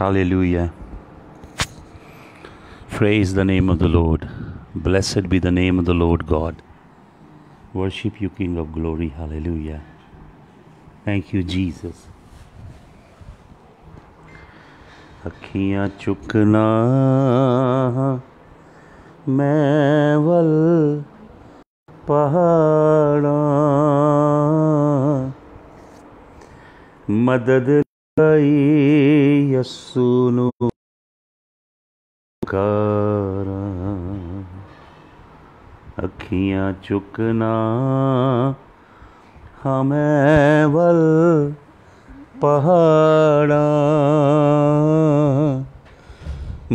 Hallelujah. Praise the name of the Lord. Blessed be the name of the Lord God. Worship you, King of glory. Hallelujah. Thank you, Jesus. ਅੱਖੀਆਂ ਚੁੱਕਣਾ ਮੈਂ ਵੱਲ ਪਹਾੜਾਂ ਮਦਦ ਲਈ ਯਸੂ ਨੂੰ ਪੁਕਾਰਾਂ ਅੱਖੀਆਂ ਚੁੱਕਣਾ ਹਾਂ ਮੈਂ ਵੱਲ ਪਹਾੜਾਂ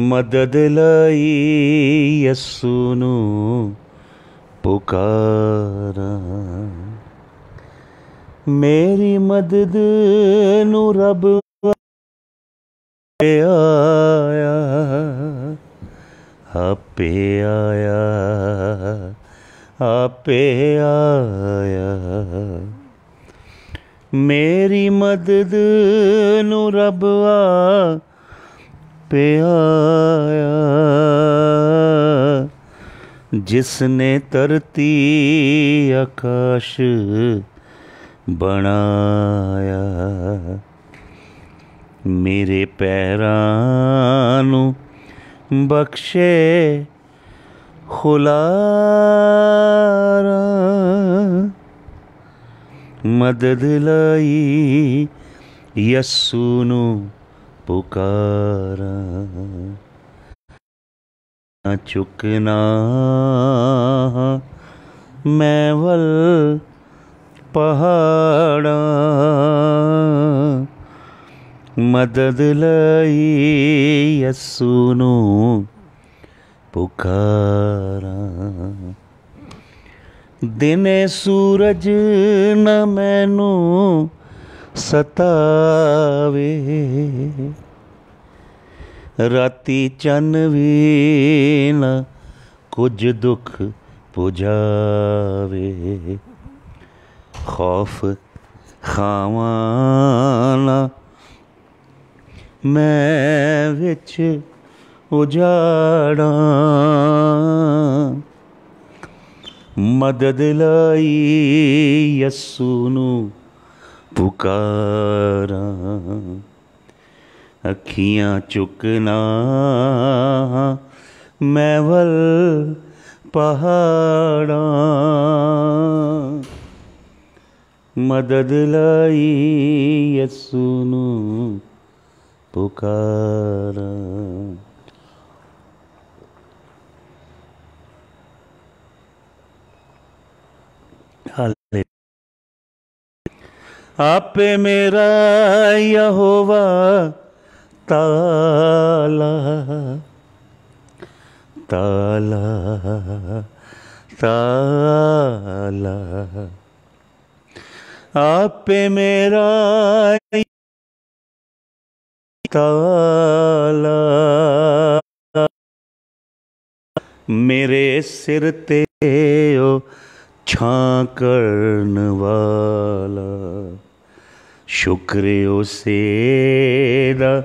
ਮਦਦ ਲਈ ਯਸੂ ਨੂੰ ਪੁਕਾਰਾਂ ਮੇਰੀ ਮਦਦ ਨੂੰ ਰੱਬ ਆਇਆ ਆਪੇ ਆਇਆ ਆਪੇ ਆਇਆ ਮੇਰੀ ਮਦਦ ਨੂੰ ਰੱਬ ਆਪੇ ਆਇਆ ਜਿਸਨੇ ਧਰਤੀ ਆਕਾਸ਼ ਬਣਾਇਆ ਮੇਰੇ ਪੈਰਾਂ ਨੂੰ ਬਖਸ਼ੇ ਖੁਲਾਰਾਂ ਮਦਦ ਲਈ ਯਸੂ ਨੂੰ ਪੁਕਾਰਾਂ ਚੁੱਕਣਾ ਮੈਂ ਵੱਲ ਪਹਾੜਾਂ ਮਦਦ ਲਈ ਯਸੂ ਨੂੰ ਪੁਕਾਰਾਂ ਦਿਨੇ ਸੂਰਜ ਨਾ ਮੈਨੂੰ ਸਤਾਵੇ ਰਾਤੀ ਚੰਨ ਵੀ ਨਾ ਕੁਝ ਦੁੱਖ ਪੁਜਾਵੇ ਖੌਫ ਖਾਵਾਂ ਨਾ ਮੈਂ ਵਿੱਚ ਉਜਾੜਾਂ ਮਦਦ ਲਈ ਯਸੂ ਨੂੰ ਪੁਕਾਰਾਂ ਅੱਖੀਆਂ ਚੁੱਕਣਾ ਮੈਂ ਵੱਲ ਪਹਾੜਾਂ ਮਦਦ ਲਈ ਯਸੂ ਨੂੰ ਪੁਕਾਰਾਂ ਆਪੇ ਮੇਰਾ ਯਹੋਵਾ ਤਾਲਾ ਤਾਲਾ ਤਾਲਾ ਆਪੇ ਮੇਰਾ ਤਾਲਾ ਮੇਰੇ ਸਿਰ ਤੇ ਉਹ ਛਾਂ ਕਰਨ ਵਾਲਾ ਸ਼ੁਕਰ ਉਸੇ ਦਾ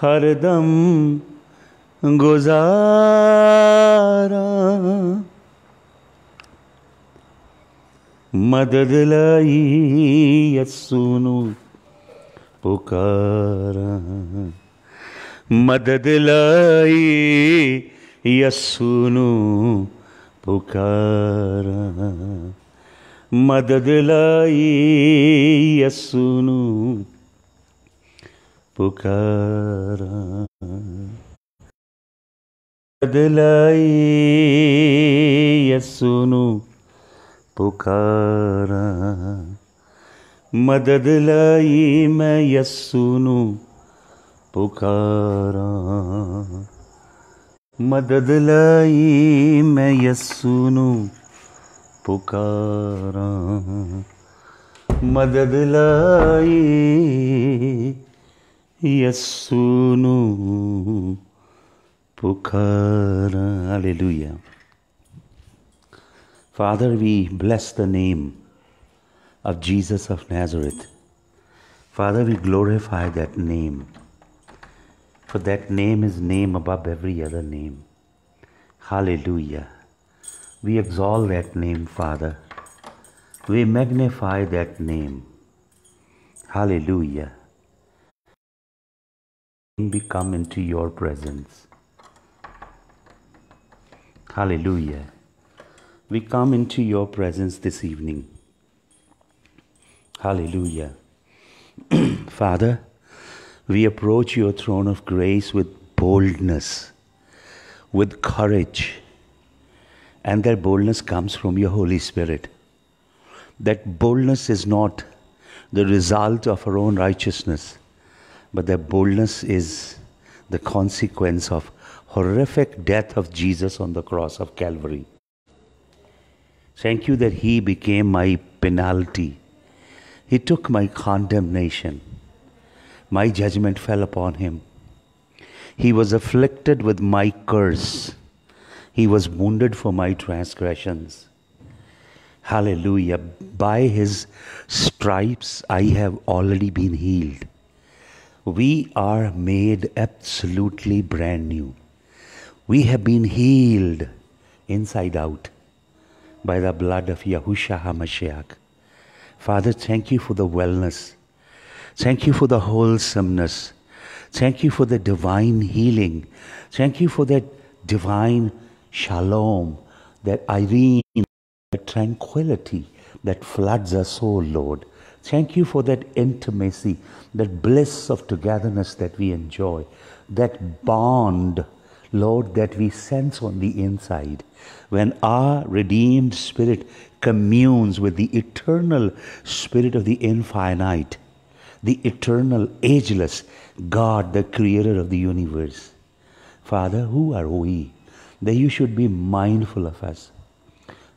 ਹਰਦਮ ਗੁਜ਼ਾਰਾਂ ਮਦਦ ਲਈ ਯਸੂ ਨੂੰ ਪੁਕਾਰਾਂ ਮਦਦ ਲਈ ਯਸੂ ਨੂੰ ਪੁਕਾਰਾਂ ਮਦਦ ਲਈ ਯਸੂ ਨੂੰ ਪੁਕਾਰਾਂ ਮਦਦ ਲਈ ਯਸੂ ਨੂੰ ਪੁਕਾਰਾਂ ਮਦਦ ਲਈ ਮੈਂ ਯਸੂ ਨੂੰ ਪੁਕਾਰਾਂ ਮਦਦ ਲਈ ਮੈਂ ਯਸੂ ਨੂੰ ਪੁਕਾਰਾਂ ਮਦਦ ਲਈ ਯਸੂ ਨੂੰ ਪੁਕਾਰਾਂ hallelujah Father, we bless the name of Jesus of Nazareth. Father, we glorify that name. For that name is name above every other name. Hallelujah. We exalt that name, Father. We magnify that name. Hallelujah. We come into your presence. Hallelujah. We come into your presence this evening. Hallelujah. Father, we approach your throne of grace with boldness, with courage. And that boldness comes from your Holy Spirit. That boldness is not the result of our own righteousness, but that boldness is the consequence of horrific death of Jesus on the cross of Calvary. Thank you that He became my penalty. He took my condemnation. My judgment fell upon Him. He was afflicted with my curse. He was wounded for my transgressions. Hallelujah. By His stripes I have already been healed. We are made absolutely brand new. We have been healed inside out by the blood of Yahushua HaMashiach. Father, thank you for the wellness. Thank you for the wholesomeness. Thank you for the divine healing. Thank you for that divine shalom, that irene, that tranquility that floods our soul, Lord. Thank you for that intimacy, that bliss of togetherness that we enjoy, that bond, Lord, that we sense on the inside. When our redeemed spirit communes with the eternal spirit of the infinite, the eternal, ageless God, the creator of the universe. Father, who are we that you should be mindful of us?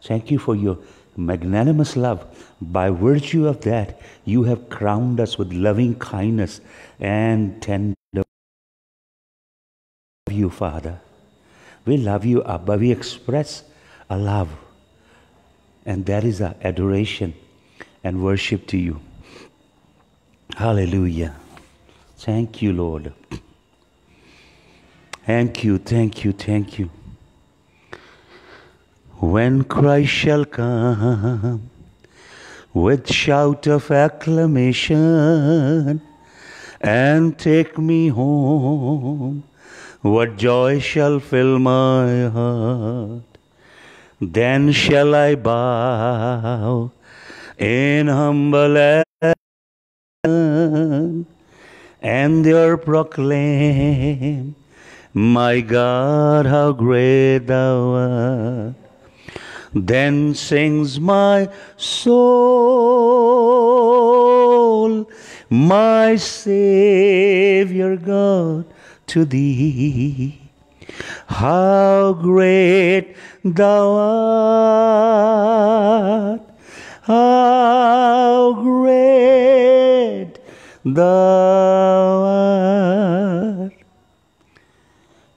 Thank you for your magnanimous love. By virtue of that, you have crowned us with loving kindness and tender. We love you, Father. We love you, Abba. We express a love. And that is our adoration and worship to you. Hallelujah. Thank you, Lord. Thank you, thank you, thank you. When Christ shall come with shout of acclamation and take me home, what joy shall fill my heart? Then shall I bow in humble and there proclaim, my God, how great thou art. Then sings my soul, my Savior God, to thee. How great thou art, how great thou art.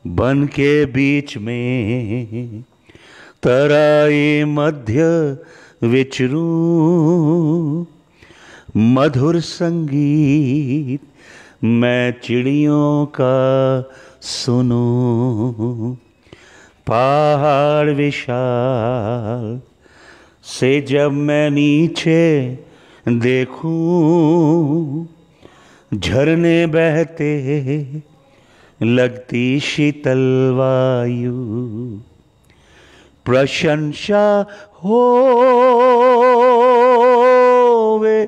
बन के बीच में तराई मध्य विचरूं, मधुर संगीत मैं चिड़ियों का सुनूं। पहाड़ विशाल से जब मैं नीचे देखूं, झरने बहते लगती शीतल वायु। प्रशंसा होवे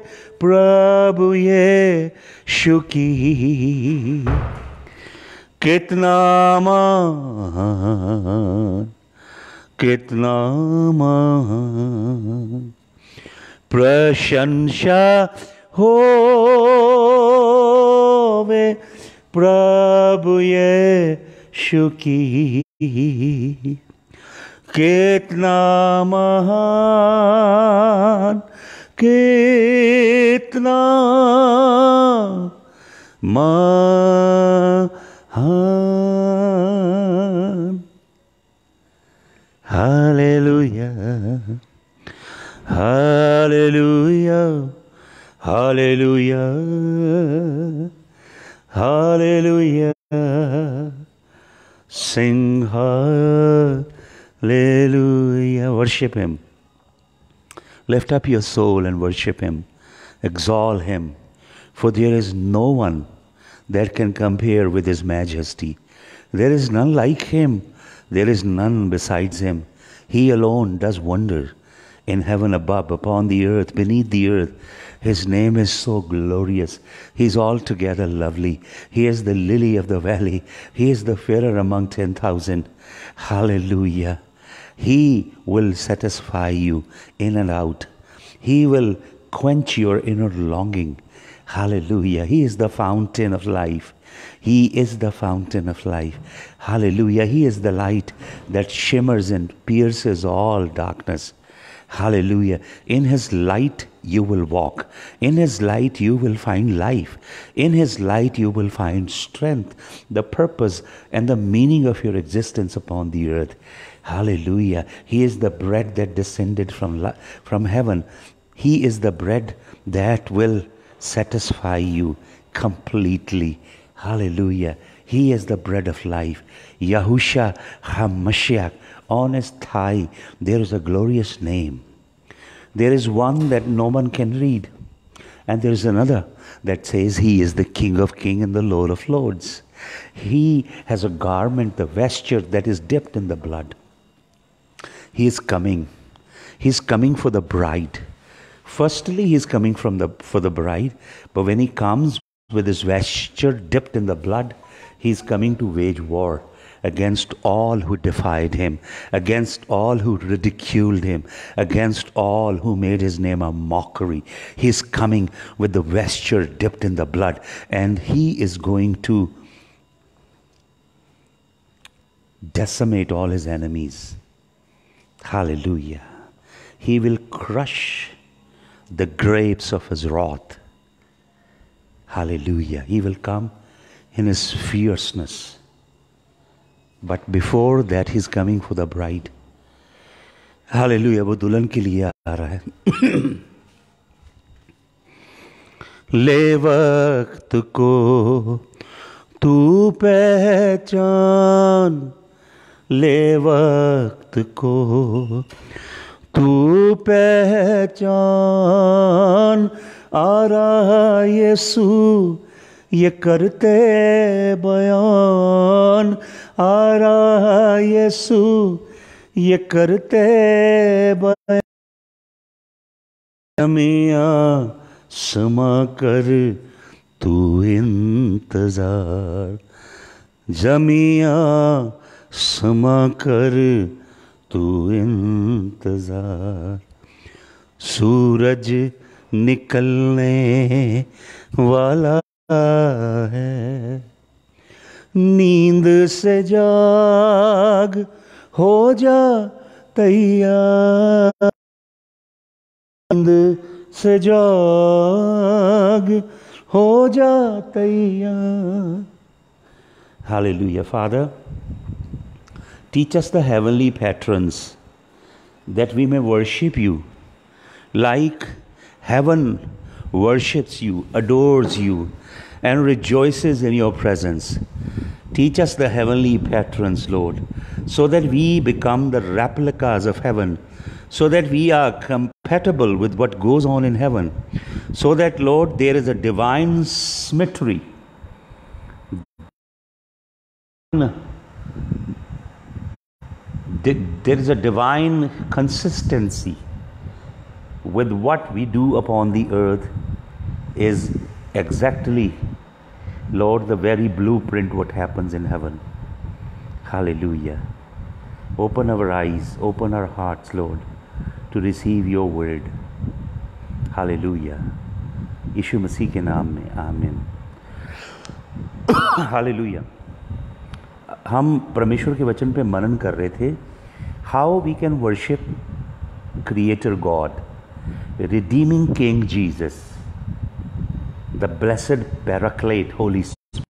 प्रभु यीशु की, कितना मान, कितना मान। प्रशंसा होवे प्रभु यीशु की, कितना महान, कितना महान। Hallelujah, hallelujah, hallelujah, hallelujah. Hallelujah. Sing hallelujah. Worship Him. Lift up your soul and worship Him. Exalt Him. For there is no one that can compare with His majesty. There is none like Him. There is none besides Him. He alone does wonder in heaven above, upon the earth, beneath the earth. His name is so glorious. He is altogether lovely. He is the lily of the valley. He is the fairer among 10,000. Hallelujah. He will satisfy you in and out. He will quench your inner longing. Hallelujah. He is the fountain of life. He is the fountain of life. Hallelujah. He is the light that shimmers and pierces all darkness. Hallelujah. In His light you will walk. In His light you will find life. In His light you will find strength, the purpose and the meaning of your existence upon the earth. Hallelujah. He is the bread that descended from heaven. He is the bread that will satisfy you completely. Hallelujah. He is the bread of life. Yahusha HaMashiach. On His thigh there is a glorious name. There is one that no one can read. And there is another that says He is the King of Kings and the Lord of Lords. He has a garment, the vesture that is dipped in the blood. He is coming. He is coming for the bride. Firstly, He is coming for the bride. But when He comes with His vesture dipped in the blood, He is coming to wage war against all who defied Him, against all who ridiculed Him, against all who made His name a mockery. He is coming with the vesture dipped in the blood, and He is going to decimate all His enemies. Hallelujah. He will crush the grapes of His wrath. Hallelujah. He will come in His fierceness. But before that, He's coming for the bride. Hallelujah. वो दुल्हन के लिए आ रहा है. ले वक्त को तू पहचान, ले वक्त को तू पहचान, आ रहा यीशु ये करते बयान, आ रहा यीशु ये करते बयान. जमियाँ समा कर तू इंतजार, जमियाँ समा कर तू इंतजार. सूरज निकलने वाला है, नींद से जाग हो जा तैयार, नींद से जाग हो जा तैयार. Hallelujah. Father, teach us the heavenly patrons that we may worship You like heaven worships You, adores You, and rejoices in Your presence. Teach us the heavenly patrons, Lord, so that we become the replicas of heaven, so that we are compatible with what goes on in heaven, so that, Lord, there is a divine symmetry. There is a divine consistency with what we do upon the earth is exactly, Lord, the very blueprint what happens in heaven. Hallelujah. Open our eyes, open our hearts, Lord, to receive Your word. Hallelujah. यीशु मसीह के नाम में आमीन. Hallelujah. हम परमेश्वर के वचन पे मनन कर रहे थे. How we can worship Creator God, redeeming King Jesus, the blessed Paraclete, Holy Spirit,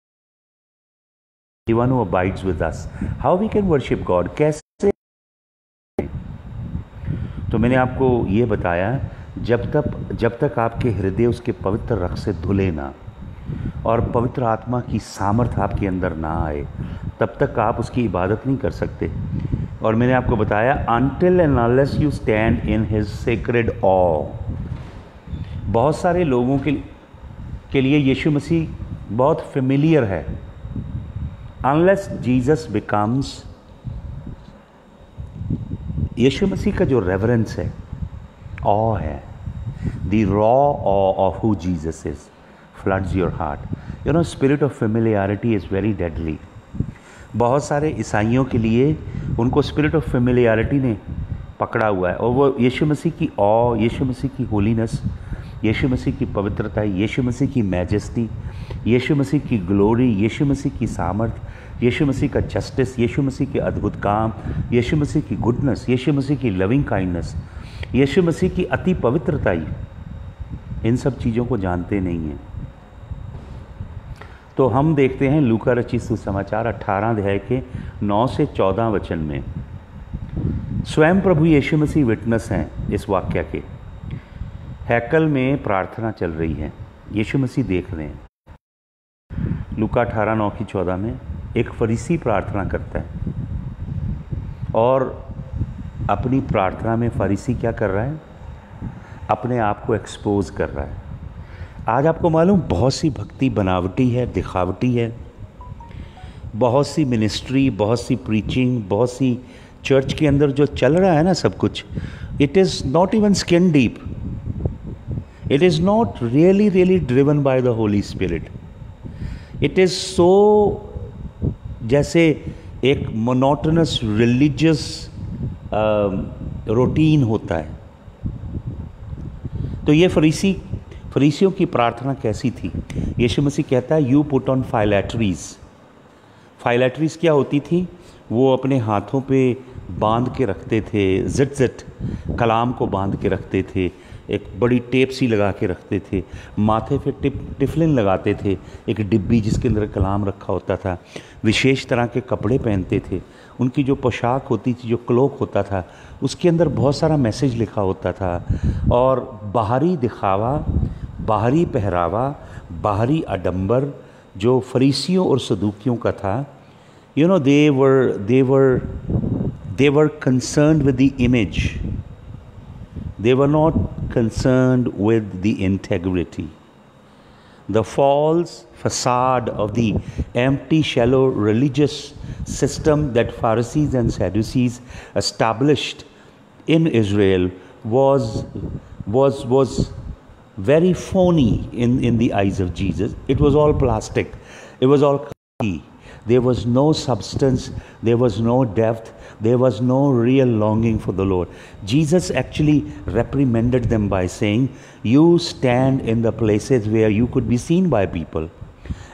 the one who abides with us. How we can worship God? कैसे? तो मैंने आपको ये बताया, जब तक आपके हृदय उसके पवित्र रक्त से धुले ना, और पवित्र आत्मा की सामर्थ आपके अंदर ना आए, तब तक आप उसकी इबादत नहीं कर सकते। और मैंने आपको बताया, until and unless you stand in his sacred awe. बहुत सारे लोगों के लिए यीशु मसीह बहुत फेमिलियर है। अनलेस जीसस बिकम्स, यीशु मसीह का जो रेवरेंस है, ऑ है, the raw awe of who Jesus is floods your heart. You know, spirit of familiarity is very deadly. बहुत सारे ईसाइयों के लिए उनको स्पिरिट ऑफ फेमिलियरिटी ने पकड़ा हुआ है, और वो यीशु मसीह की ऑ, यीशु मसीह की होलीनेस, यीशु मसीह की पवित्रता, यीशु मसीह की मैजेस्टी, यीशु मसीह की ग्लोरी, यीशु मसीह की सामर्थ, यीशु मसीह का जस्टिस, यीशु मसीह के अद्भुत काम, यीशु मसीह की गुडनेस, यीशु मसीह की लविंग काइंडनेस, यीशु मसीह की अति पवित्रता, इन सब चीज़ों को जानते नहीं हैं। तो हम देखते हैं लूका रचित सुसमाचार 18 अध्याय के 9 से 14 वचन में, स्वयं प्रभु यीशु मसीह विटनेस हैं इस वाक्य के। हैकल में प्रार्थना चल रही है, यीशु मसीह देख रहे हैं। लूका 18:9 की 14 में एक फरीसी प्रार्थना करता है, और अपनी प्रार्थना में फरीसी क्या कर रहा है? अपने आप को एक्सपोज कर रहा है। आज आपको मालूम, बहुत सी भक्ति बनावटी है, दिखावटी है, बहुत सी मिनिस्ट्री, बहुत सी प्रीचिंग, बहुत सी चर्च के अंदर जो चल रहा है ना सब कुछ, it is not even skin deep, it is not really driven by the Holi spirit. It is so, जैसे एक मोनोटोनस रिलीजियस रूटीन होता है। तो ये फरीसियों की प्रार्थना कैसी थी? यीशु मसीह कहता है, यू पुट ऑन फाइलेटरीज। फाइलेटरीज क्या होती थी? वो अपने हाथों पे बांध के रखते थे, जिट कलाम को बांध के रखते थे, एक बड़ी टेप सी लगा के रखते थे, माथे पे टिफलिन लगाते थे, एक डिब्बी जिसके अंदर कलाम रखा होता था, विशेष तरह के कपड़े पहनते थे, उनकी जो पोशाक होती थी, जो क्लोक होता था, उसके अंदर बहुत सारा मैसेज लिखा होता था। और बाहरी दिखावा, बाहरी पहरावा, बाहरी आडंबर जो फरीसियों और सदूकियों का था, you know, they were concerned with the image. They were not concerned with the integrity. The false facade of the empty, shallow religious system that Pharisees and Sadducees established in Israel was very phony in the eyes of Jesus. It was all plastic. It was all khaki. There was no substance, there was no depth, there was no real longing for the Lord. Jesus actually reprimanded them by saying, you stand in the places where you could be seen by people,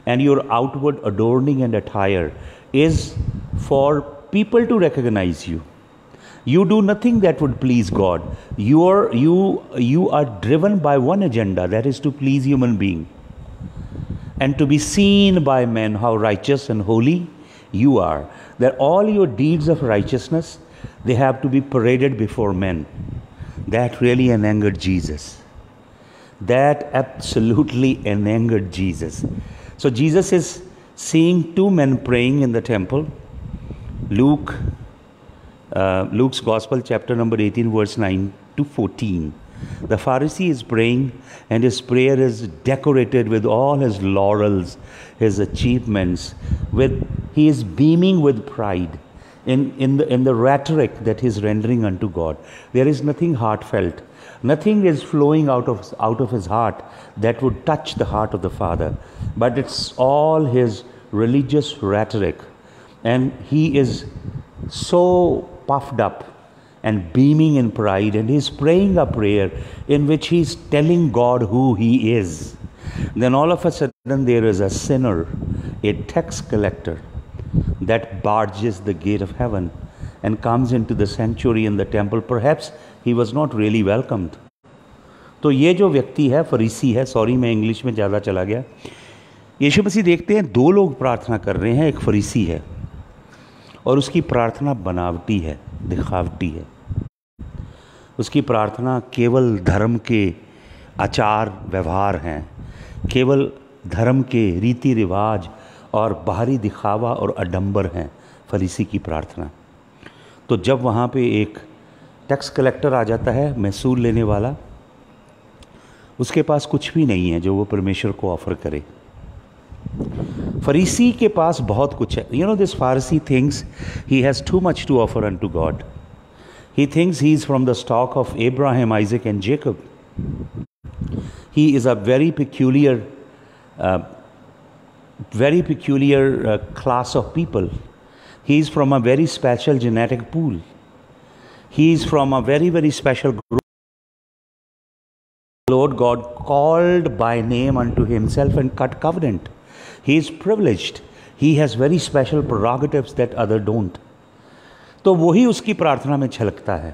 and your outward adorning and attire is for people to recognize you. You do nothing that would please God. You are driven by one agenda, that is to please human being, and to be seen by men how righteous and holy you are. That all your deeds of righteousness, they have to be paraded before men. That really angered Jesus. That absolutely angered Jesus. So Jesus is seeing two men praying in the temple. Luke's Gospel, chapter number 18, verse 9 to 14. The Pharisee is praying, and his prayer is decorated with all his laurels, his achievements. He is beaming with pride in the rhetoric that he is rendering unto God. There is nothing heartfelt. Nothing is flowing out of his heart that would touch the heart of the Father. But it's all his religious rhetoric. And he is so puffed up and beaming in pride, and he's praying a prayer in which he's telling God who he is. Then all of a sudden there is a sinner, a tax collector, that barges the gate of heaven and comes into the sanctuary in the temple. Perhaps he was not really welcomed. तो ये जो व्यक्ति है, फरीसी है, sorry मैं English में ज़्यादा चला गया। यीशु मसीह देखते हैं दो लोग प्रार्थना कर रहे हैं, एक फरीसी है और उसकी प्रार्थना बनावटी है, दिखावटी है। उसकी प्रार्थना केवल धर्म के आचार व्यवहार हैं, केवल धर्म के रीति रिवाज और बाहरी दिखावा और अडंबर हैं फरीसी की प्रार्थना। तो जब वहाँ पे एक टैक्स कलेक्टर आ जाता है, महसूल लेने वाला, उसके पास कुछ भी नहीं है जो वो परमेश्वर को ऑफर करे। फरीसी के पास बहुत कुछ है। You know this Pharisee thinks he has too much to offer unto God. He thinks he is from the stock of Abraham, Isaac and Jacob. He is a very peculiar class of people. He is from a very special genetic pool. He is from a very, very special group. Lord God called by name unto himself and cut covenant. He is privileged. He has very special prerogatives that others don't. तो वही उसकी प्रार्थना में छलकता है।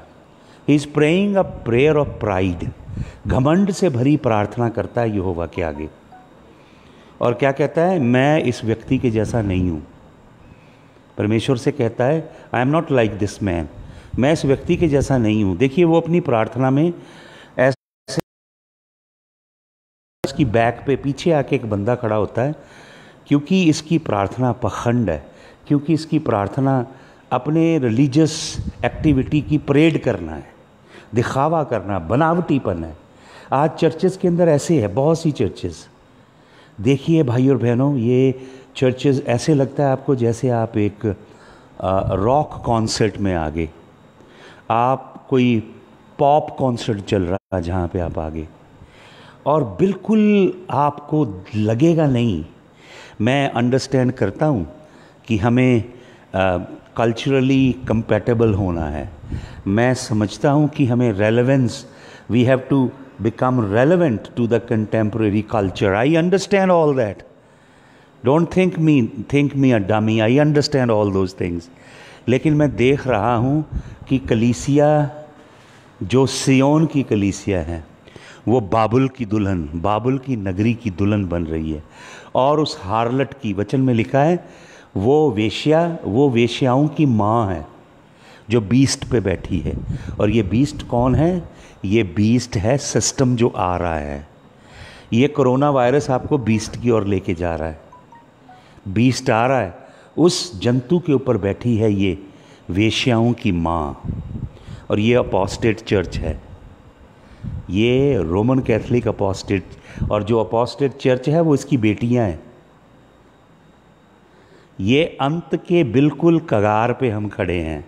He is praying a prayer of pride. घमंड से भरी प्रार्थना करता है यहोवा के आगे, और क्या कहता है, मैं इस व्यक्ति के जैसा नहीं हूँ। परमेश्वर से कहता है, I am not like this man, मैं इस व्यक्ति के जैसा नहीं हूँ। देखिए वो अपनी प्रार्थना में ऐसे इसकी बैक पे पीछे आके एक बंदा खड़ा होता है, क्योंकि इसकी प्रार्थना पखंड है, क्योंकि इसकी प्रार्थना अपने रिलीजियस एक्टिविटी की परेड करना है, दिखावा करना, बनावटीपन है। आज चर्चेस के अंदर ऐसे है, बहुत सी चर्चेस देखिए भाई और बहनों, ये चर्चेस ऐसे लगता है आपको जैसे आप एक रॉक कॉन्सर्ट में आ गए, आप कोई पॉप कॉन्सर्ट चल रहा है जहाँ पे आप आगे, और बिल्कुल आपको लगेगा नहीं। मैं अंडरस्टैंड करता हूँ कि हमें कल्चरली कंपैटिबल होना है। मैं समझता हूँ कि हमें relevance, we have to become relevant to the contemporary culture. I understand all that. Don't think me a dummy. I understand all those things. लेकिन मैं देख रहा हूँ कि कलीसिया, जो सियोन की कलीसिया है, वो बाबुल की दुल्हन, बाबुल की नगरी की दुल्हन बन रही है। और उस हार्लट की, वचन में लिखा है, वो वेश्याओं की माँ है जो बीस्ट पे बैठी है। और ये बीस्ट कौन है? ये बीस्ट है सिस्टम जो आ रहा है। ये कोरोना वायरस आपको बीस्ट की ओर लेके जा रहा है। बीस्ट आ रहा है, उस जंतु के ऊपर बैठी है ये वेश्याओं की माँ। और ये अपोस्टेट चर्च है, ये रोमन कैथलिक अपोस्टेट, और जो अपोस्टेट चर्च है वो इसकी बेटियां हैं। ये अंत के बिल्कुल कगार पे हम खड़े हैं।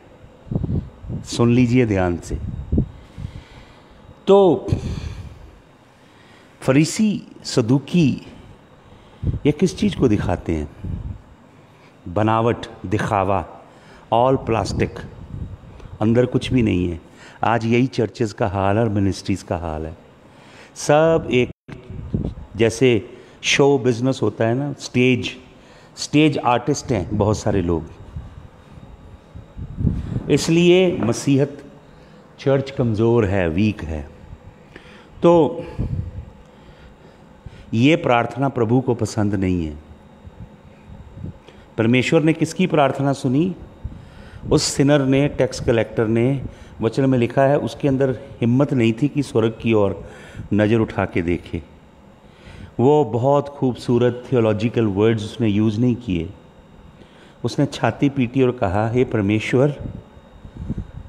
सुन लीजिए ध्यान से। तो फरीसी, सदूकी ये किस चीज़ को दिखाते हैं? बनावट, दिखावा, ऑल प्लास्टिक, अंदर कुछ भी नहीं है। आज यही चर्चेस का हाल और मिनिस्ट्रीज़ का हाल है। सब एक जैसे शो बिजनेस होता है ना, स्टेज आर्टिस्ट हैं बहुत सारे लोग। इसलिए मसीहत चर्च कमज़ोर है, वीक है। तो ये प्रार्थना प्रभु को पसंद नहीं है। परमेश्वर ने किसकी प्रार्थना सुनी? उस सिनर ने, टैक्स कलेक्टर ने। वचन में लिखा है उसके अंदर हिम्मत नहीं थी कि स्वर्ग की ओर नज़र उठा के देखे। वो बहुत खूबसूरत थियोलॉजिकल वर्ड्स उसने यूज़ नहीं किए। उसने छाती पीटी और कहा, हे परमेश्वर,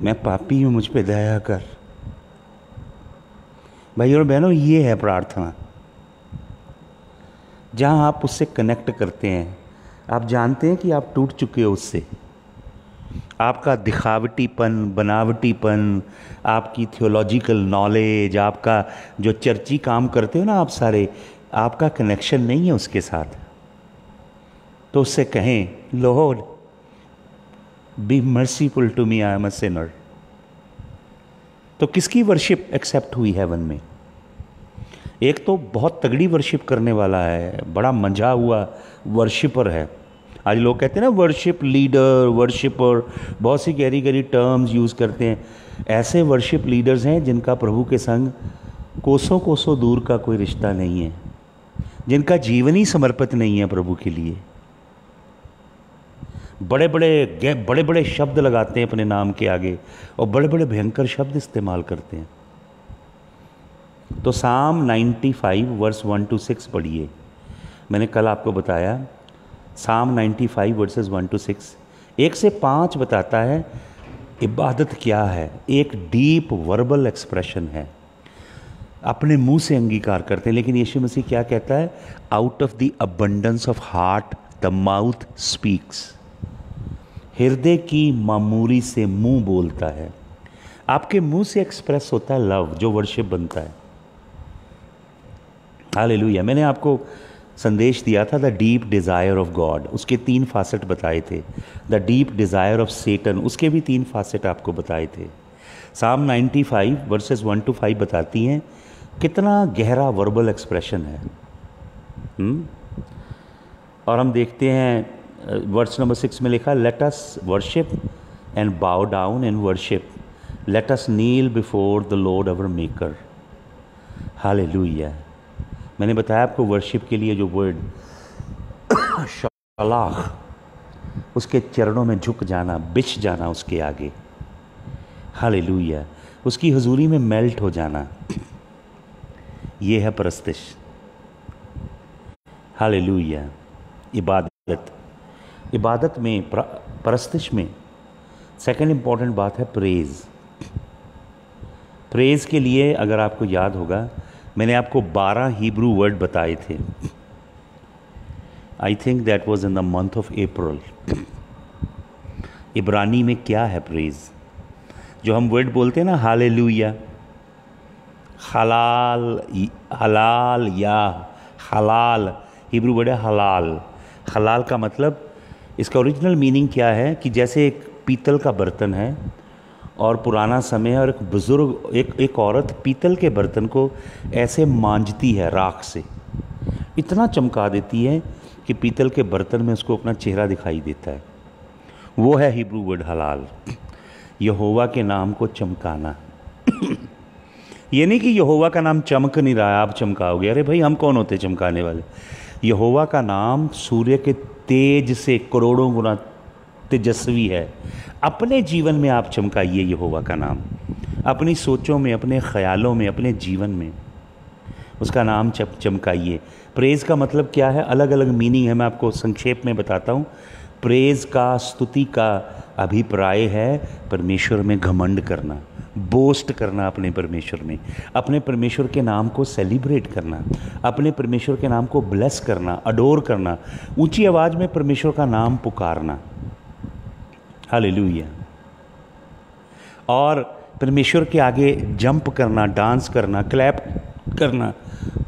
मैं पापी हूँ, मुझ पे दया कर। भाई और बहनों, ये है प्रार्थना, जहाँ आप उससे कनेक्ट करते हैं। आप जानते हैं कि आप टूट चुके हो उससे। आपका दिखावटीपन, बनावटीपन, आपकी थियोलॉजिकल नॉलेज, आपका जो चर्ची काम करते हो ना आप सारे, आपका कनेक्शन नहीं है उसके साथ। तो उससे कहें, Lord be merciful to me, I am a sinner. तो किसकी वर्शिप एक्सेप्ट हुई हेवन में? एक तो बहुत तगड़ी वर्शिप करने वाला है, बड़ा मंझा हुआ वर्शिपर है। आज लोग कहते हैं ना वर्शिप लीडर, वर्शिपर, बहुत सी गहरी गहरी टर्म्स यूज़ करते हैं। ऐसे वर्शिप लीडर्स हैं जिनका प्रभु के संग कोसों कोसों दूर का कोई रिश्ता नहीं है, जिनका जीवन ही समर्पित नहीं है प्रभु के लिए। बड़े बड़े शब्द लगाते हैं अपने नाम के आगे, और बड़े बड़े भयंकर शब्द इस्तेमाल करते हैं। तो साम 95 वर्स 1 to 6 पढ़िए। मैंने कल आपको बताया साम 95 वर्सेस 1 to 6 1 से 5 बताता है इबादत क्या है। एक डीप वर्बल एक्सप्रेशन है, अपने मुंह से अंगीकार करते हैं। लेकिन यीशु मसीह क्या कहता है? Out of the abundance of heart the mouth speaks. हृदय की मामूरी से मुंह बोलता है। आपके मुंह से एक्सप्रेस होता है लव, जो वर्शिप बनता है। हालेलुया। मैंने आपको संदेश दिया था the deep desire of God, उसके 3 फासेट बताए थे। The deep desire of Satan, उसके भी 3 फासेट आपको बताए थे। साम 95 वर्सेस 1 to 5 बताती हैं कितना गहरा वर्बल एक्सप्रेशन है। और हम देखते हैं वर्स नंबर 6 में लिखा, let us worship and bow down in worship, let us kneel before the Lord our maker. Hallelujah. मैंने बताया आपको वर्शिप के लिए जो वर्ड शलाह, उसके चरणों में झुक जाना, बिछ जाना उसके आगे। हालेलुया। उसकी हुजूरी में मेल्ट हो जाना, ये है परस्तिश। हालेलुया। इबादत में, परस्तिश में सेकंड इंपॉर्टेंट बात है प्रेज। प्रेज के लिए अगर आपको याद होगा, मैंने आपको 12 हिब्रू वर्ड बताए थे। I think that was in the month of April. इब्रानी में क्या है प्रेज? जो हम वर्ड बोलते हैं ना, हालेलुया, हलाल, हलाल या हलाल, हिब्रू वर्ड है हलाल। हलाल का मतलब, इसका ओरिजिनल मीनिंग क्या है कि जैसे एक पीतल का बर्तन है और पुराना समय है और एक बुज़ुर्ग, एक औरत पीतल के बर्तन को ऐसे मांजती है राख से, इतना चमका देती है कि पीतल के बर्तन में उसको अपना चेहरा दिखाई देता है। वो है हिब्रू वर्ड हलाल। यहोवा के नाम को चमकाना। ये नहीं कि यहोवा का नाम चमक नहीं रहा है आप चमकाओगे। अरे भाई, हम कौन होते चमकाने वाले? यहोवा का नाम सूर्य के तेज से करोड़ों गुना तेजस्वी है। अपने जीवन में आप चमकाइए यहोवा का नाम, अपनी सोचों में, अपने ख्यालों में, अपने जीवन में उसका नाम चमकाइए। प्रेज़ का मतलब क्या है? अलग अलग मीनिंग है, मैं आपको संक्षेप में बताता हूँ। प्रेज़ का, स्तुति का अभिप्राय है परमेश्वर में घमंड करना, बोस्ट करना अपने परमेश्वर में, अपने परमेश्वर के नाम को सेलिब्रेट करना, अपने परमेश्वर के नाम को ब्लेस करना, अडोर करना, ऊंची आवाज़ में परमेश्वर का नाम पुकारना। हालेलुया। और परमेश्वर के आगे जंप करना, डांस करना, क्लैप करना,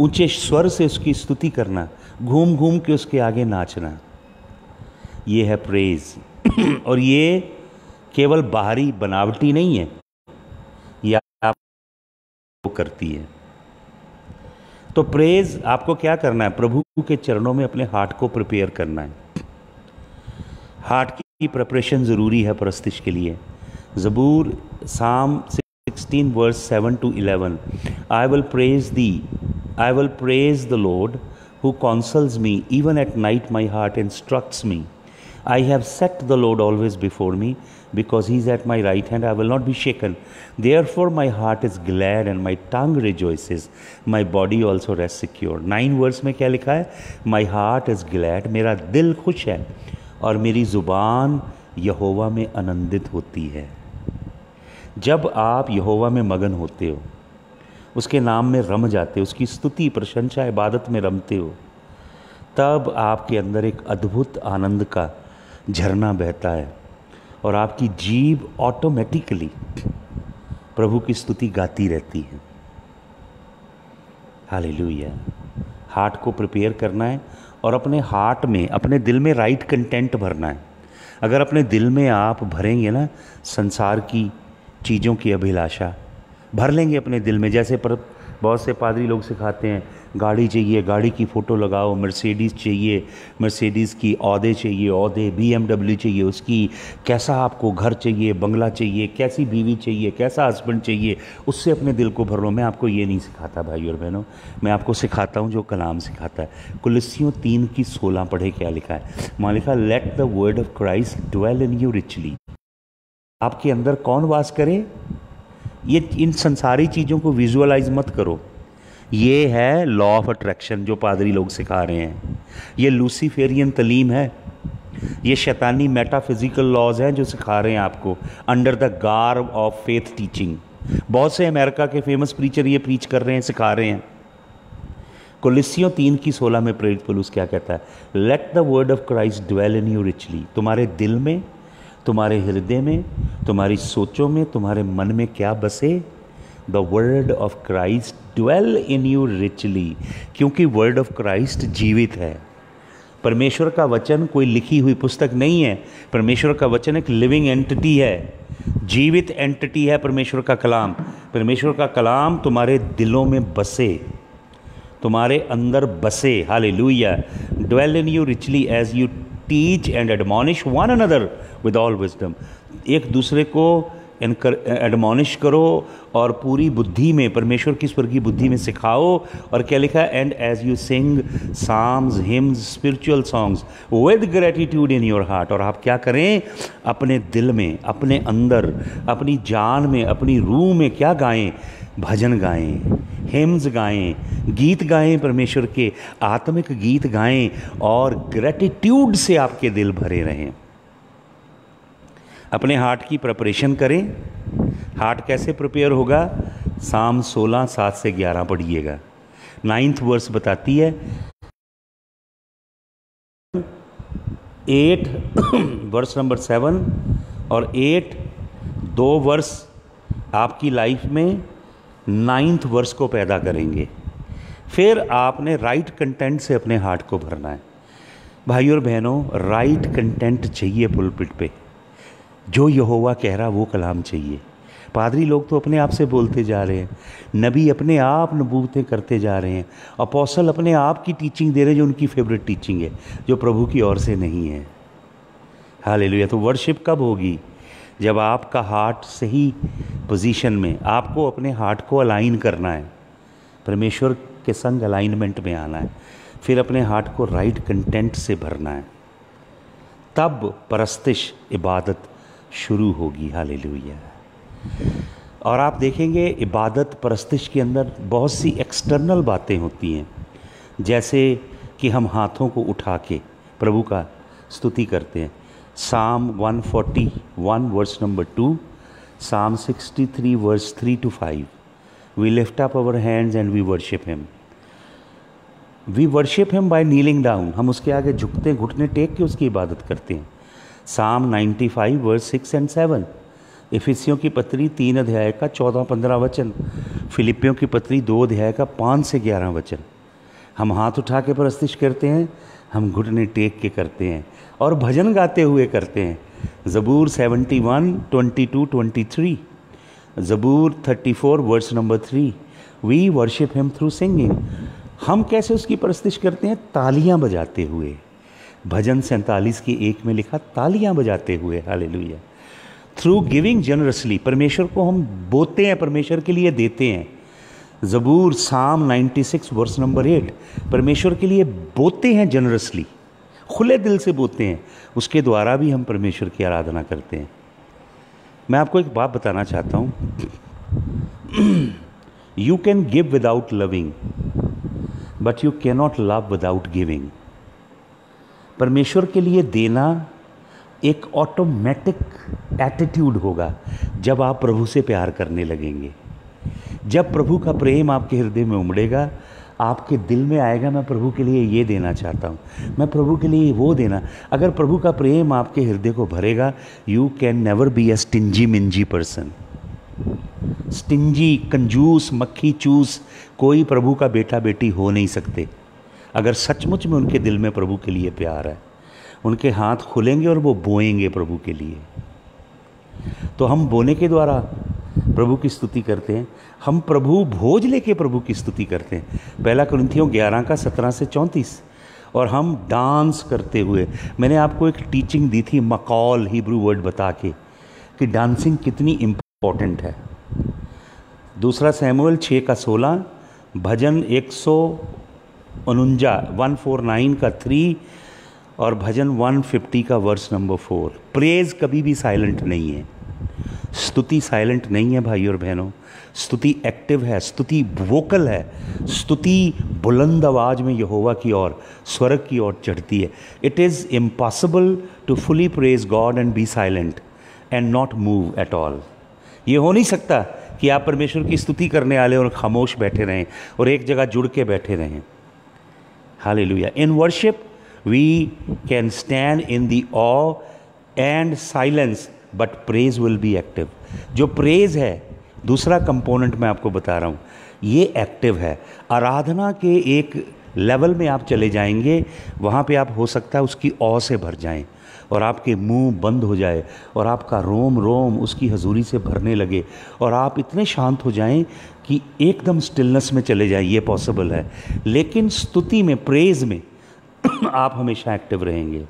ऊंचे स्वर से उसकी स्तुति करना, घूम घूम के उसके आगे नाचना, ये है प्रेज। और ये केवल बाहरी बनावटी नहीं है, ये आपको करती है। तो प्रेज आपको क्या करना है? प्रभु के चरणों में अपने हार्ट को प्रिपेयर करना है। हार्ट की प्रिपरेशन ज़रूरी है परस्तिश के लिए। ज़बूर साम 16 verse 7 to 11, I will praise the Lord who counsels me, even at night my heart instructs me. I have set the Lord always before me, because he is at my right hand, I will not be shaken. Therefore my heart is glad and my tongue rejoices, my body also rests secure. 9 verse में क्या लिखा है? My heart is glad, मेरा दिल खुश है और मेरी ज़ुबान यहोवा में आनंदित होती है। जब आप यहोवा में मगन होते हो, उसके नाम में रम जाते हो, उसकी स्तुति, प्रशंसा, इबादत में रमते हो, तब आपके अंदर एक अद्भुत आनंद का झरना बहता है और आपकी जीभ ऑटोमेटिकली प्रभु की स्तुति गाती रहती है। हालेलुया। हार्ट को प्रिपेयर करना है और अपने हार्ट में, अपने दिल में राइट कंटेंट भरना है। अगर अपने दिल में आप भरेंगे ना संसार की चीज़ों की अभिलाषा, भर लेंगे अपने दिल में। जैसे बहुत से पादरी लोग सिखाते हैं, गाड़ी चाहिए, गाड़ी की फ़ोटो लगाओ, मर्सिडीज़ चाहिए, मर्सिडीज़ की औहदे चाहिए, औहदे, BMW चाहिए उसकी, कैसा आपको घर चाहिए, बंगला चाहिए, कैसी बीवी चाहिए, कैसा हस्बैंड चाहिए, उससे अपने दिल को भर लो। मैं आपको ये नहीं सिखाता भाई और बहनों, मैं आपको सिखाता हूँ जो कलाम सिखाता है। कुलस्सियों 3:16 पढ़े क्या लिखा है? वहाँ लिखा, let the word of Christ dwell in you richly. आपके अंदर कौन वास करे? ये इन संसारी चीज़ों को विजुअलाइज मत करो, ये है लॉ ऑफ अट्रैक्शन जो पादरी लोग सिखा रहे हैं। ये लूसीफेरियन तलीम है, ये शैतानी मेटाफिजिकल लॉज हैं जो सिखा रहे हैं आपको under the garb of faith teaching. बहुत से अमेरिका के फेमस प्रीचर ये प्रीच कर रहे हैं, सिखा रहे हैं। कोलिस्सियों 3:16 में प्रेरित पौलुस क्या कहता है? Let the word of Christ dwell in you richly. तुम्हारे दिल में, तुम्हारे हृदय में, तुम्हारी सोचों में, तुम्हारे मन में क्या बसे? The word of Christ dwell in you richly, क्योंकि वर्ड ऑफ क्राइस्ट जीवित है। परमेश्वर का वचन कोई लिखी हुई पुस्तक नहीं है। परमेश्वर का वचन एक लिविंग एंटिटी है, जीवित एंटिटी है परमेश्वर का कलाम। परमेश्वर का कलाम तुम्हारे दिलों में बसे, तुम्हारे अंदर बसे। Hallelujah. Dwell in you richly as you teach and admonish one another with all wisdom. एक दूसरे को एडमॉनिश करो और पूरी बुद्धि में, परमेश्वर की स्वर्गीय बुद्धि में सिखाओ। और क्या लिखा? And as you sing psalms, hymns, spiritual songs with gratitude in your heart. और आप क्या करें? अपने दिल में, अपने अंदर, अपनी जान में, अपनी रूह में क्या गाएं? भजन गाएं, हिम्स गाएं, गीत गाएं, परमेश्वर के आत्मिक गीत गाएं और ग्रेटिट्यूड से आपके दिल भरे रहें। अपने हार्ट की प्रिपरेशन करें। हार्ट कैसे प्रिपेयर होगा? साम 16:7-11 पढ़िएगा। 9th वर्स बताती है, 8 वर्स नंबर 7 और 8 2 वर्स आपकी लाइफ में 9th वर्स को पैदा करेंगे। फिर आपने राइट कंटेंट से अपने हार्ट को भरना है। भाई और बहनों, राइट कंटेंट चाहिए पुलपिट पे। जो यहोवा कह रहा वो कलाम चाहिए। पादरी लोग तो अपने आप से बोलते जा रहे हैं, नबी अपने आप नबूवतें करते जा रहे हैं, अपोस्टल अपने आप की टीचिंग दे रहे हैं जो उनकी फेवरेट टीचिंग है, जो प्रभु की ओर से नहीं है। हालेलुया। तो वर्शिप कब होगी? जब आपका हार्ट सही पोजीशन में, आपको अपने हार्ट को अलाइन करना है, परमेश्वर के संग अलाइनमेंट में आना है, फिर अपने हार्ट को राइट कंटेंट से भरना है, तब परस्तिश, इबादत शुरू होगी। हालेलुया। और आप देखेंगे इबादत परस्तिश के अंदर बहुत सी एक्सटर्नल बातें होती हैं, जैसे कि हम हाथों को उठा के प्रभु का स्तुति करते हैं। साम 141 verse number 2, psalm 63 verse 3-5। We lift up our hands and we worship him. We worship him by kneeling down. हम उसके आगे झुकते हैं, घुटने टेक के उसकी इबादत करते हैं। साम 95 वर्स 6 and 7। इफिसियों की पत्री 3 अध्याय का 14-15 वचन। फिलिपियों की पत्री 2 अध्याय का 5 से 11 वचन। हम हाथ उठा के परस्तिश करते हैं, हम घुटने टेक के करते हैं और भजन गाते हुए करते हैं। ज़बूर 71 22-23, ज़बूर 34 verse number 3। We worship him through singing. हम कैसे उसकी परस्तिश करते हैं? तालियां बजाते हुए। भजन 47 की 1 में लिखा, तालियां बजाते हुए। हालेलुया। Through giving generously. परमेश्वर को हम बोते हैं, परमेश्वर के लिए देते हैं। ज़बूर साम 96 वर्स नंबर 8। परमेश्वर के लिए बोते हैं जनरसली, खुले दिल से बोते हैं। उसके द्वारा भी हम परमेश्वर की आराधना करते हैं। मैं आपको एक बात बताना चाहता हूँ, you can give without loving but you can not love without giving. परमेश्वर के लिए देना एक ऑटोमेटिक एटीट्यूड होगा जब आप प्रभु से प्यार करने लगेंगे। जब प्रभु का प्रेम आपके हृदय में उमड़ेगा, आपके दिल में आएगा, मैं प्रभु के लिए ये देना चाहता हूँ, मैं प्रभु के लिए वो देना। अगर प्रभु का प्रेम आपके हृदय को भरेगा, you can never be a stingy mingy person. Stingy, कंजूस, मक्खी चूस कोई प्रभु का बेटा बेटी हो नहीं सकते। अगर सचमुच में उनके दिल में प्रभु के लिए प्यार है, उनके हाथ खुलेंगे और वो बोएंगे प्रभु के लिए। तो हम बोने के द्वारा प्रभु की स्तुति करते हैं। हम प्रभु भोज लेके प्रभु की स्तुति करते हैं। 1 कुरिन्थियों 11 का 17 से 34। और हम डांस करते हुए, मैंने आपको एक टीचिंग दी थी मकॉल हिब्रू वर्ड बता के कि डांसिंग कितनी इम्पोर्टेंट है। 2 सैमुएल 6 का 16, भजन 149 का 3 और भजन 150 का वर्स नंबर 4। प्रेज कभी भी साइलेंट नहीं है, स्तुति साइलेंट नहीं है भाई और बहनों। स्तुति एक्टिव है, स्तुति वोकल है, स्तुति बुलंद आवाज में यहोवा की ओर, स्वर्ग की ओर चढ़ती है। It is impossible to fully praise God and be silent and not move at all. ये हो नहीं सकता कि आप परमेश्वर की स्तुति करने वाले और खामोश बैठे रहें और एक जगह जुड़ के बैठे रहें। हालेलुया। In worship we can stand in the awe and silence but praise will be active. जो प्रेज है, दूसरा कंपोनेंट मैं आपको बता रहा हूँ, ये एक्टिव है। आराधना के एक लेवल में आप चले जाएंगे, वहाँ पे आप हो सकता है उसकी औ से भर जाएं और आपके मुंह बंद हो जाए और आपका रोम रोम उसकी हजूरी से भरने लगे और आप इतने शांत हो जाएं कि एकदम स्टिलनेस में चले जाएं। ये पॉसिबल है, लेकिन स्तुति में, प्रेज में आप हमेशा एक्टिव रहेंगे।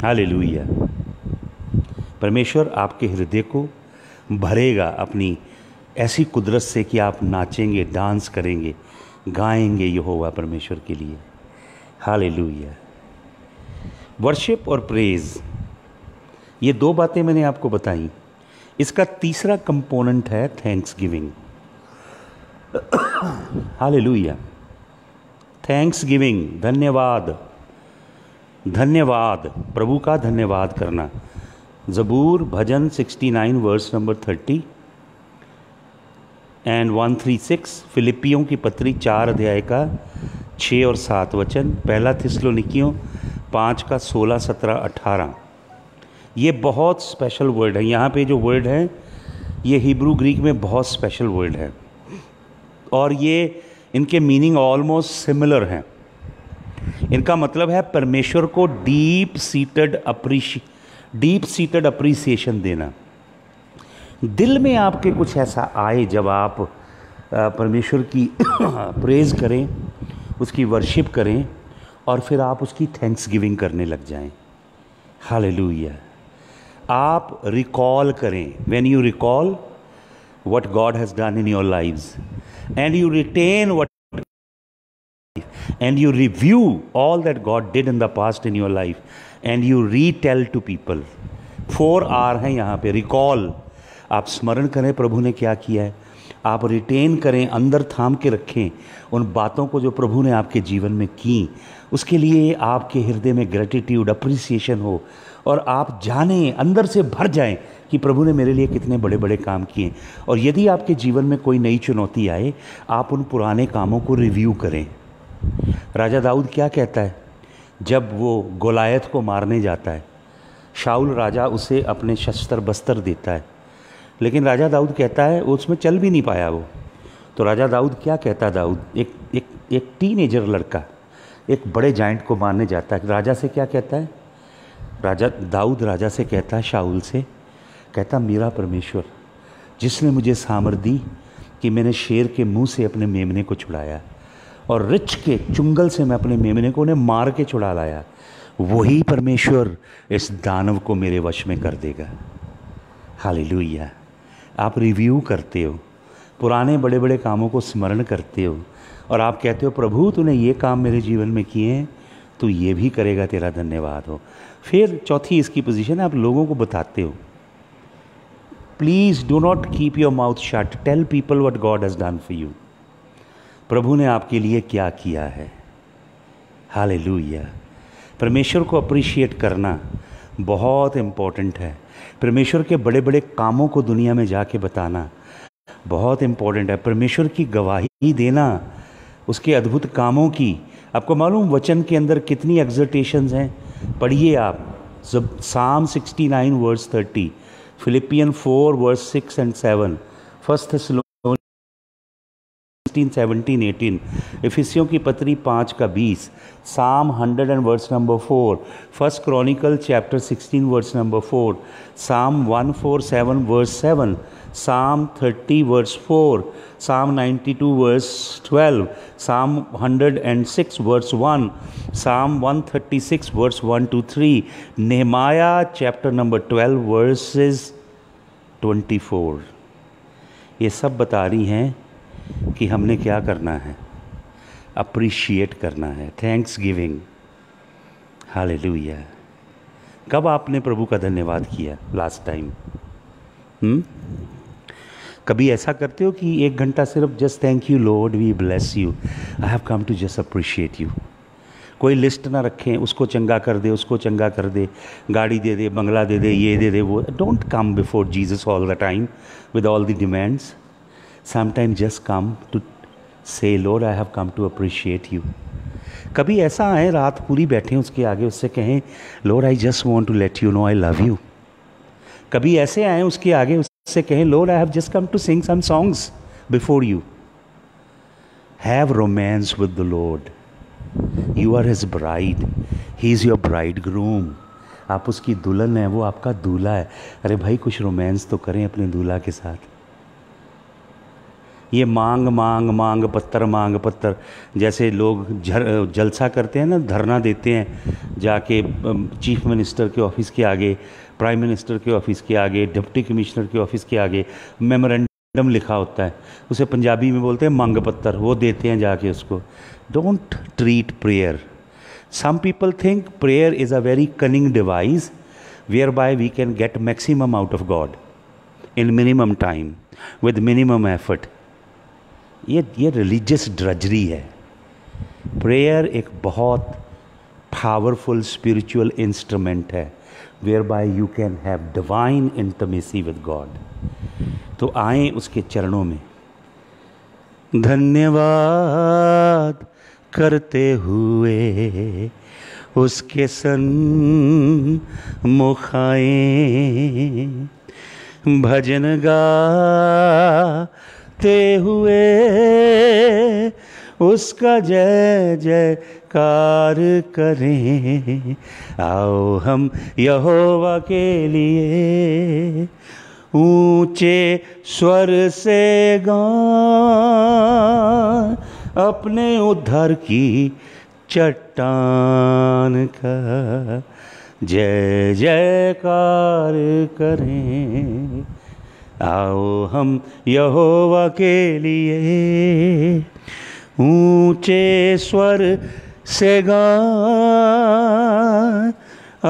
हालेलुया। परमेश्वर आपके हृदय को भरेगा अपनी ऐसी कुदरत से कि आप नाचेंगे, डांस करेंगे, गाएंगे यहोवा परमेश्वर के लिए। हालेलुया। वर्शिप और प्रेज, ये दो बातें मैंने आपको बताई। इसका तीसरा कंपोनेंट है thanks giving. Hallelujah. Thanks giving, धन्यवाद, धन्यवाद, प्रभु का धन्यवाद करना। ज़बूर भजन 69 वर्स नंबर 30 एंड 136, फिलिपियों की पत्री 4 अध्याय का 6 और 7 वचन, पहला थिस्सलुनीकियों 5 का 16, 17, 18। ये बहुत स्पेशल वर्ड है। यहाँ पे जो वर्ड है ये हिब्रू ग्रीक में बहुत स्पेशल वर्ड है और ये इनके मीनिंग ऑलमोस्ट सिमिलर हैं। इनका मतलब है परमेश्वर को डीप सीटेड अप्रिसिएशन देना। दिल में आपके कुछ ऐसा आए जब आप परमेश्वर की प्रेज करें, उसकी वर्शिप करें और फिर आप उसकी थैंक्स गिविंग करने लग जाएं। हालेलुया। आप रिकॉल करें, when you recall what God has done in your lives and you retain what and you review all that God did in the past in your life and you retell to people। 4R हैं यहाँ पे। Recall, आप स्मरण करें प्रभु ने क्या किया है, आप रिटेन करें, अंदर थाम के रखें उन बातों को जो प्रभु ने आपके जीवन में की। उसके लिए आपके हृदय में ग्रेटिट्यूड, अप्रिसिएशन हो और आप जानें, अंदर से भर जाएं कि प्रभु ने मेरे लिए कितने बड़े बड़े काम किए। और यदि आपके जीवन में कोई नई चुनौती आए, आप उन पुराने कामों को रिव्यू करें। राजा दाऊद क्या कहता है जब वो गोलायत को मारने जाता है? शाऊल राजा उसे अपने शस्त्र बस्तर देता है, लेकिन राजा दाऊद कहता है उसमें चल भी नहीं पाया वो। तो राजा दाऊद क्या कहता? दाऊद एक टीनेजर लड़का एक बड़े जाइंट को मारने जाता है। राजा से क्या कहता है? दाऊद राजा से कहता है, शाऊल से कहता, मेरा परमेश्वर जिसने मुझे सामर्थ दी कि मैंने शेर के मुंह से अपने मेमने को छुड़ाया और रिछ के चुंगल से मैं अपने मेमने को उन्हें मार के छुड़ा लाया, वही परमेश्वर इस दानव को मेरे वश में कर देगा। हालेलुया। आप रिव्यू करते हो, पुराने बड़े बड़े कामों को स्मरण करते हो और आप कहते हो प्रभु तूने ये काम मेरे जीवन में किए हैं, तू ये भी करेगा, तेरा धन्यवाद हो। फिर चौथी इसकी पोजीशन है, आप लोगों को बताते हो। Please do not keep your mouth shut, tell people what God has done for you. प्रभु ने आपके लिए क्या किया है। हालेलुया। परमेश्वर को अप्रिशिएट करना बहुत इम्पोर्टेंट है। परमेश्वर के बड़े बड़े कामों को दुनिया में जाके बताना बहुत इम्पोर्टेंट है। परमेश्वर की गवाही देना उसके अद्भुत कामों की। आपको मालूम वचन के अंदर कितनी एग्जर्टेशंस हैं? पढ़िए आप। Psalm 69 verse 30, Philippian 4 verse 6 and 7, 1 थिस्सलुनीकियों 17, 18, इफिसियों की पत्री 5 का 20, psalm 100 and verse number 4, 1 chronicle chapter 16 verse number 4, psalm 147 verse 7, साम 30 वर्स 4, साम 92 वर्स 12, साम 106 वर्स 1, साम 136 वर्स 1 to 3, नेहमाया चैप्टर नंबर 12 वर्सेस 24। ये सब बता रही हैं कि हमने क्या करना है, अप्रिशिएट करना है, थैंक्स गिविंग। हालेलुया। कब आपने प्रभु का धन्यवाद किया लास्ट टाइम? कभी ऐसा करते हो कि 1 घंटा सिर्फ just thank you lord, we bless you, I have come to just appreciate you. कोई लिस्ट ना रखें, उसको चंगा कर दे, उसको चंगा कर दे, गाड़ी दे दे, बंगला दे दे, ये दे दे, वो। Don't come before Jesus all the time with all the demands. Sometime just come to say Lord I have come to appreciate you. कभी ऐसा आए रात पूरी बैठे उसके आगे, उससे कहें lord I just want to let you know I love you. कभी ऐसे आए उसके आगे, उससे कहें lord I have just come to sing some songs before you. Have romance with the lord. You are his bride, he is your bridegroom. आप उसकी दुल्हन है, वो आपका दूल्हा है। अरे भाई कुछ रोमांस तो करें अपने दूल्हा के साथ। ये मांग मांग मांग पत्थर जैसे लोग जलसा करते हैं ना, धरना देते हैं जाके चीफ मिनिस्टर के ऑफिस के आगे, प्राइम मिनिस्टर के ऑफिस के आगे, डिप्टी कमिश्नर के ऑफिस के आगे मेमोरेंडम लिखा होता है, उसे पंजाबी में बोलते हैं मांग पत्थर, वो देते हैं जाके उसको। Don't treat prayer. Some people think prayer is a very cunning device whereby we can get maximum out of God in minimum time with minimum effort. ये रिलीजियस ड्रजरी है। प्रेयर एक बहुत पावरफुल स्पिरिचुअल इंस्ट्रूमेंट है whereby you can have divine intimacy with God. तो आए उसके चरणों में धन्यवाद करते हुए, उसके सन्मुख आए, भजन गाते हुए उसका जय जयकार करें। आओ हम यहोवा के लिए ऊंचे स्वर से गाएं, अपने उद्धार की चट्टान का जय जयकार करें। आओ हम यहोवा के लिए ऊंचे स्वर से गाएं,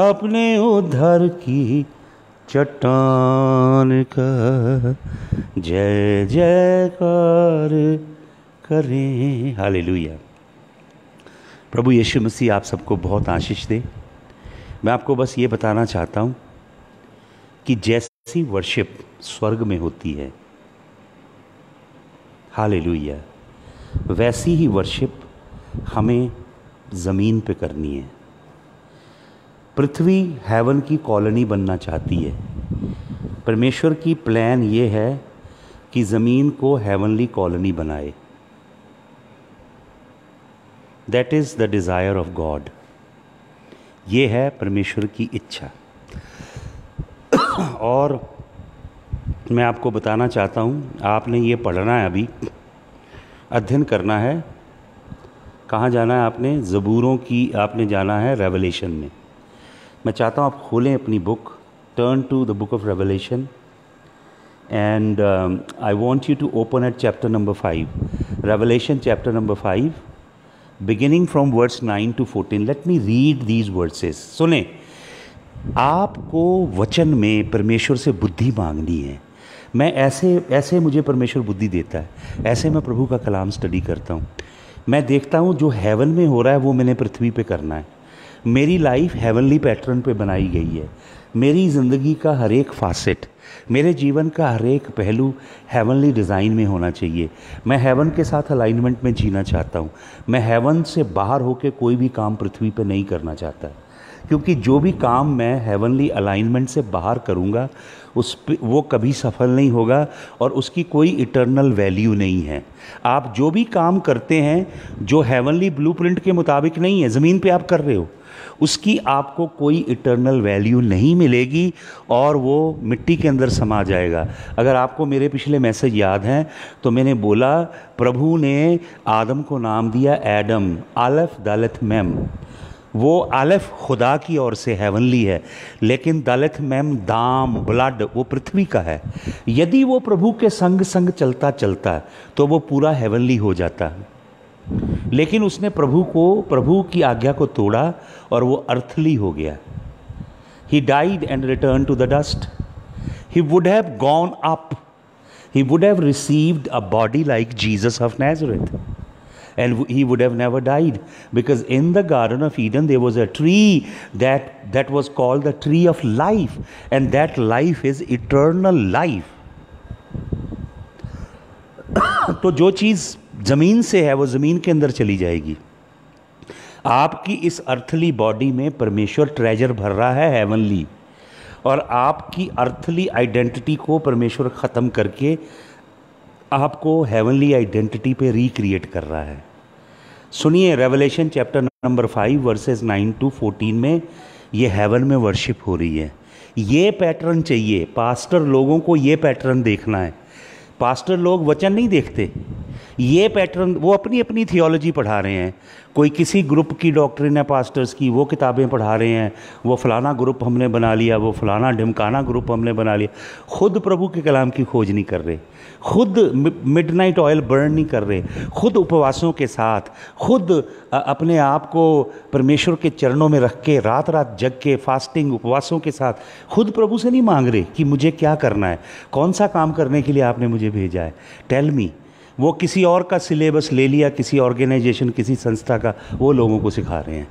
अपने उद्धार की चट्टान का जय जयकार करें। हालेलुया। प्रभु यीशु मसीह आप सबको बहुत आशीष दे। मैं आपको बस ये बताना चाहता हूँ कि जैसी वर्शिप स्वर्ग में होती है, हालेलुया, वैसी ही वर्शिप हमें ज़मीन पे करनी है। पृथ्वी हेवन की कॉलोनी बनना चाहती है। परमेश्वर की प्लान ये है कि ज़मीन को हेवनली कॉलोनी बनाए। That is the desire of God. ये है परमेश्वर की इच्छा। और मैं आपको बताना चाहता हूँ, आपने ये पढ़ना है, अभी अध्ययन करना है। कहाँ जाना है आपने? ज़बूरों की आपने जाना है रेवलेशन में। मैं चाहता हूँ आप खोलें अपनी book, turn to the book of Revelation, and I want you to open at chapter number 5, Revelation chapter number 5, beginning from words 9 to 14. Let me read these verses. सुने, आपको वचन में परमेश्वर से बुद्धि मांगनी है। मैं ऐसे मुझे परमेश्वर बुद्धि देता है, ऐसे मैं प्रभु का कलाम स्टडी करता हूँ। मैं देखता हूँ जो हेवन में हो रहा है वो मैंने पृथ्वी पे करना है। मेरी लाइफ हेवनली पैटर्न पे बनाई गई है। मेरी ज़िंदगी का हर एक फासेट, मेरे जीवन का हर एक पहलू हेवनली डिज़ाइन में होना चाहिए। मैं हेवन के साथ अलाइनमेंट में जीना चाहता हूँ। मैं हेवन से बाहर होकर कोई भी काम पृथ्वी पे नहीं करना चाहता, क्योंकि जो भी काम मैं हेवनली अलाइनमेंट से बाहर करूँगा वो कभी सफल नहीं होगा और उसकी कोई इटर्नल वैल्यू नहीं है। आप जो भी काम करते हैं जो हेवनली ब्लूप्रिंट के मुताबिक नहीं है, ज़मीन पे आप कर रहे हो, उसकी आपको कोई इटर्नल वैल्यू नहीं मिलेगी और वो मिट्टी के अंदर समा जाएगा। अगर आपको मेरे पिछले मैसेज याद हैं तो मैंने बोला प्रभु ने आदम को नाम दिया एडम, आलफ दालत मैम। वो आलफ खुदा की ओर से हेवनली है, लेकिन दालत मैम दाम ब्लड वो पृथ्वी का है। यदि वो प्रभु के संग संग चलता चलता तो वो पूरा हेवनली हो जाता, लेकिन उसने प्रभु की आज्ञा को तोड़ा और वो अर्थली हो गया। He died and returned to the dust. He would have gone up He would have received a body like Jesus of Nazareth. And he would have never died, because in the Garden of Eden there was a tree that was called the tree of life, and that life is eternal life. तो जो चीज़ ज़मीन से है वो ज़मीन के अंदर चली जाएगी। आपकी इस अर्थली बॉडी में परमेश्वर ट्रेजर भर रहा है हेवनली, और आपकी अर्थली आइडेंटिटी को परमेश्वर ख़त्म करके आपको हेवनली आइडेंटिटी पे रिक्रिएट कर रहा है। सुनिए, revelation chapter number 5 versus 9 to 14 में ये हेवन में वर्शिप हो रही है। ये पैटर्न चाहिए, पास्टर लोगों को ये पैटर्न देखना है। पास्टर लोग वचन नहीं देखते, ये पैटर्न वो अपनी अपनी थियोलॉजी पढ़ा रहे हैं। कोई किसी ग्रुप की डॉक्ट्रिन है पास्टर्स की, वो किताबें पढ़ा रहे हैं, वो फलाना ग्रुप हमने बना लिया, वो फलाना ढिमकाना ग्रुप हमने बना लिया। खुद प्रभु के कलाम की खोज नहीं कर रहे, खुद मिडनाइट ऑयल बर्न नहीं कर रहे, खुद उपवासों के साथ, खुद अपने आप को परमेश्वर के चरणों में रख के रात रात जग के फास्टिंग उपवासों के साथ खुद प्रभु से नहीं मांग रहे कि मुझे क्या करना है, कौन सा काम करने के लिए आपने मुझे भेजा है, टेल मी। वो किसी और का सिलेबस ले लिया, किसी ऑर्गेनाइजेशन, किसी संस्था का, वो लोगों को सिखा रहे हैं,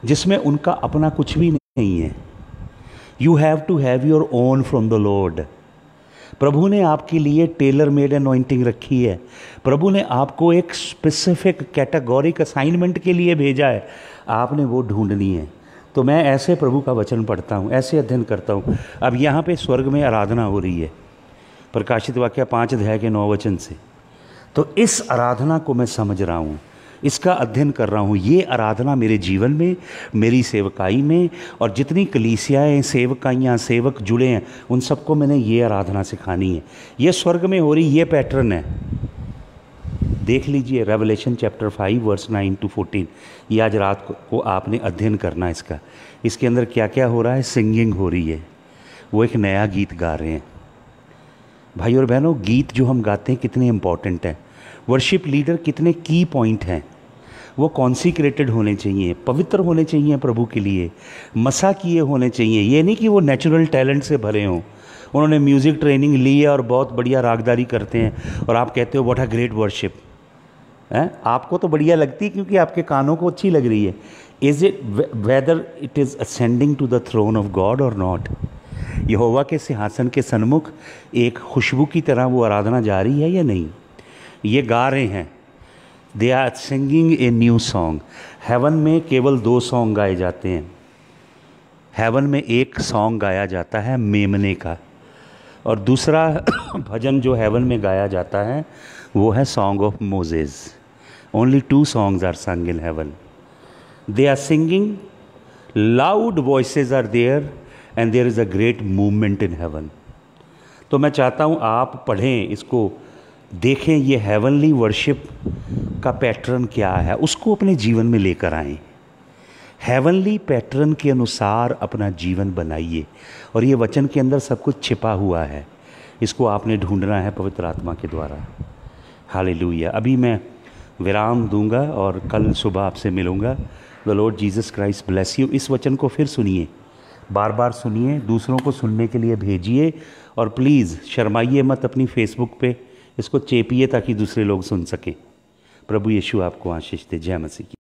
जिसमें उनका अपना कुछ भी नहीं है। You have to have your own from the Lord. प्रभु ने आपके लिए टेलर मेड अनॉइंटिंग रखी है। प्रभु ने आपको एक स्पेसिफिक कैटेगोरिक असाइनमेंट के लिए भेजा है, आपने वो ढूंढनी है। तो मैं ऐसे प्रभु का वचन पढ़ता हूँ, ऐसे अध्ययन करता हूँ। अब यहाँ पे स्वर्ग में आराधना हो रही है, प्रकाशित वाक्य 5 अध्याय के 9 वचन से। तो इस आराधना को मैं समझ रहा हूँ, इसका अध्ययन कर रहा हूँ। ये आराधना मेरे जीवन में, मेरी सेवकाई में, और जितनी कलीसियाएँ, सेवकाइयाँ, सेवक जुड़े हैं, उन सबको मैंने ये आराधना सिखानी है। ये स्वर्ग में हो रही ये पैटर्न है। देख लीजिए रेवलेशन चैप्टर 5 वर्स 9 to 14। ये आज रात को आपने अध्ययन करना है इसका। इसके अंदर क्या क्या हो रहा है? सिंगिंग हो रही है, वो एक नया गीत गा रहे हैं। भाई और बहनों, गीत जो हम गाते हैं कितने इम्पॉर्टेंट हैं। वर्शिप लीडर कितने की पॉइंट हैं। वो कॉन्सिक्रेटेड होने चाहिए, पवित्र होने चाहिए प्रभु के लिए, मसा किए होने चाहिए। ये नहीं कि वो नेचुरल टैलेंट से भरे हों, उन्होंने म्यूज़िक ट्रेनिंग ली है और बहुत बढ़िया रागदारी करते हैं, और आप कहते हो व्हाट अ ग्रेट वर्शिप है। आपको तो बढ़िया लगती है क्योंकि आपके कानों को अच्छी लग रही है। Is it whether it is ascending to the throne of God और नॉट। यहोवा के सिंहासन के सन्मुख एक खुशबू की तरह वो आराधना जा रही है या नहीं? ये गा रहे हैं, they are singing a new song. Heaven में केवल 2 सॉन्ग गाए जाते हैं। हेवन में एक सॉन्ग गाया जाता है मेमने का, और दूसरा भजन जो हेवन में गाया जाता है वो है song of Moses. Only 2 songs are sung in heaven. They are singing, loud voices are there, and there is a great movement in heaven. तो मैं चाहता हूँ आप पढ़ें इसको, देखें ये हेवनली वर्शिप का पैटर्न क्या है, उसको अपने जीवन में लेकर आएं। हेवनली पैटर्न के अनुसार अपना जीवन बनाइए, और ये वचन के अंदर सब कुछ छिपा हुआ है, इसको आपने ढूंढना है पवित्र आत्मा के द्वारा। हालेलुया। अभी मैं विराम दूंगा और कल सुबह आपसे मिलूंगा। The Lord Jesus Christ bless you. इस वचन को फिर सुनिए, बार बार सुनिए, दूसरों को सुनने के लिए भेजिए, और प्लीज़ शर्माइए मत, अपनी फेसबुक पे इसको चेपिए ताकि दूसरे लोग सुन सकें। प्रभु यीशु आपको आशीष दे। जय मसीह की।